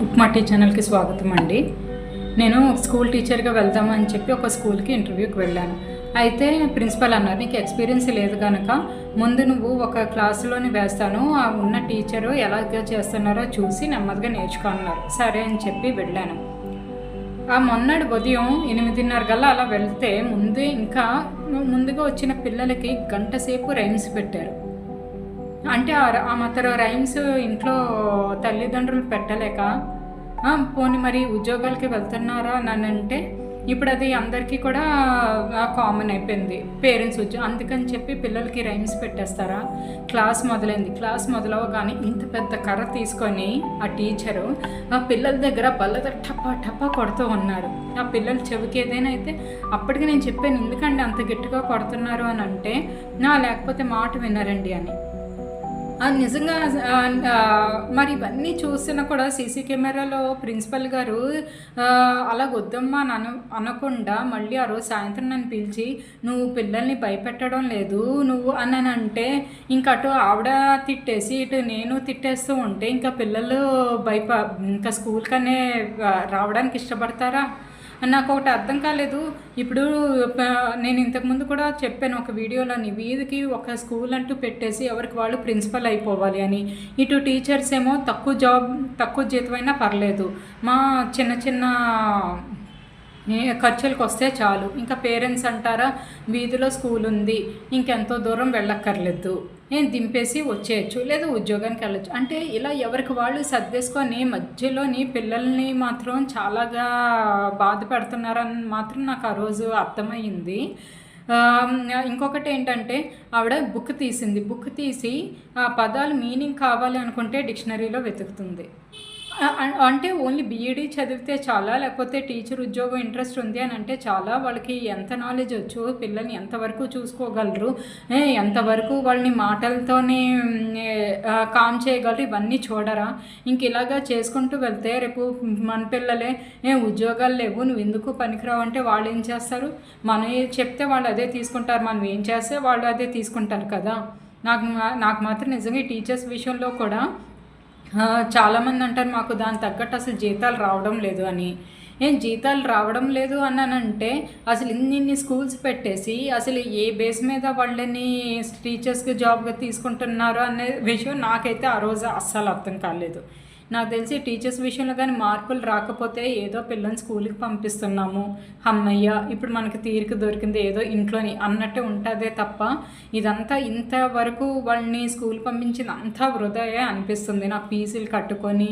Upma tea ఛానల్కి స్వాగతం అండి. నేను స్కూల్ టీచర్గా వెళ్దామని చెప్పి ఒక స్కూల్కి ఇంటర్వ్యూకి వెళ్ళాను. అయితే ప్రిన్సిపల్ అన్నారు, నీకు ఎక్స్పీరియన్స్ లేదు కనుక ముందు నువ్వు ఒక క్లాసులోని వేస్తాను, ఆ ఉన్న టీచరు ఎలాగ చేస్తున్నారో చూసి నెమ్మదిగా నేర్చుకో అన్నారు. సరే అని చెప్పి వెళ్ళాను. ఆ మొన్నటి ఉదయం 8:30 కల్లా అలా వెళ్తే ముందుగా వచ్చిన పిల్లలకి గంట సేపు రైమ్స్ పెట్టారు. అంటే ఆ మాత్రం రైమ్స్ ఇంట్లో తల్లిదండ్రులు పెట్టలేక పోనీ మరి ఉద్యోగాలకి వెళ్తున్నారా అని అంటే ఇప్పుడు అది అందరికీ కూడా కామన్ అయిపోయింది, పేరెంట్స్ అందుకని చెప్పి పిల్లలకి రైమ్స్ పెట్టేస్తారా. క్లాస్ మొదలైంది. క్లాస్ మొదలవగానే ఇంత పెద్ద కర్ర తీసుకొని ఆ టీచరు ఆ పిల్లల దగ్గర బల్ల టప్పా టప్పా కొడుతూ ఉన్నారు. ఆ పిల్లల చెవికి ఏదైనా అయితే అప్పటికి నేను చెప్పాను, ఎందుకంటే అంత గట్టిగా కొడుతున్నారు అని అంటే లేకపోతే మాట వినరండి అని. నిజంగా మరి ఇవన్నీ చూస్తున్నా కూడా సీసీ కెమెరాలో ప్రిన్సిపల్ గారు అలా వద్దమ్మా అని అనకుండా మళ్ళీ ఆ రోజు సాయంత్రం నన్ను పిలిచి, నువ్వు పిల్లల్ని భయపెట్టడం లేదు నువ్వు అని అంటే ఇంకా అటు ఆవిడ తిట్టేసి ఇటు నేను తిట్టేస్తూ ఉంటే ఇంకా పిల్లలు ఇంకా స్కూల్కనే రావడానికి ఇష్టపడతారా. నాకు ఒకటి అర్థం కాలేదు. ఇప్పుడు నేను ఇంతకుముందు కూడా చెప్పాను ఒక వీడియోలోని, వీధికి స్కూల్ అంటూ పెట్టేసి ఎవరికి వాళ్ళు ప్రిన్సిపల్ అయిపోవాలి అని. ఇటు టీచర్స్ ఏమో తక్కువ జీతమైనా పర్లేదు, మా చిన్న చిన్న ఖర్చులకు వస్తే చాలు. ఇంకా పేరెంట్స్ అంటారా, వీధిలో స్కూల్ ఉంది ఇంకెంతో దూరం వెళ్ళక్కర్లేదు, నేను దింపేసి వచ్చేయచ్చు, లేదా ఉద్యోగానికి వెళ్ళచ్చు అంటే ఇలా ఎవరికి వాళ్ళు సర్దేసుకొని మధ్యలోని పిల్లల్ని మాత్రం చాలాగా బాధ పెడుతున్నారని మాత్రం నాకు ఆ రోజు అర్థమయ్యింది. ఇంకొకటి ఏంటంటే ఆవిడ బుక్ తీసి ఆ పదాలు మీనింగ్ కావాలి అనుకుంటే డిక్షనరీలో వెతుకుతుంది. అంటే ఓన్లీ బీఈడీ చదివితే చాలా, లేకపోతే టీచర్ ఉద్యోగం ఇంట్రెస్ట్ ఉంది అని అంటే చాలా, వాళ్ళకి ఎంత నాలెడ్జ్ వచ్చు, పిల్లల్ని ఎంతవరకు చూసుకోగలరు, ఎంతవరకు వాళ్ళని మాటలతోనే కామ్ చేయగలరు, ఇవన్నీ చూడరా. ఇంక ఇలాగా చేసుకుంటూ వెళ్తే రేపు మన పిల్లలే ఉద్యోగాలు లేవు, నువ్వు ఎందుకు పనికిరావు అంటే వాళ్ళు ఏం చేస్తారు, మనం చెప్తే వాళ్ళు అదే తీసుకుంటారు, మనం ఏం చేస్తే వాళ్ళు అదే తీసుకుంటారు కదా. నాకు మాత్రం నిజంగా టీచర్స్ విషయంలో కూడా చాలామంది అంటారు, మాకు దాని తగ్గట్టు అసలు జీతాలు రావడం లేదు అని. జీతాలు రావడం లేదు అన్నానంటే అసలు ఇన్ని స్కూల్స్ పెట్టేసి అసలు ఏ బేస్ మీద వాళ్ళని టీచర్స్కి జాబ్గా తీసుకుంటున్నారు అనే విషయం నాకైతే ఆ రోజు అస్సలు అర్థం కాలేదు. నాకు తెలిసి టీచర్స్ విషయంలో కానీ మార్పులు రాకపోతే ఏదో పిల్లల్ని స్కూల్కి పంపిస్తున్నాము, అమ్మయ్య ఇప్పుడు మనకి తీరిక దొరికింది ఏదో ఇంట్లోని అన్నట్టే ఉంటుందే తప్ప ఇదంతా ఇంతవరకు వాళ్ళని స్కూల్ పంపించింది అంతా వృధాయే అనిపిస్తుంది. నాకు ఫీజులు కట్టుకొని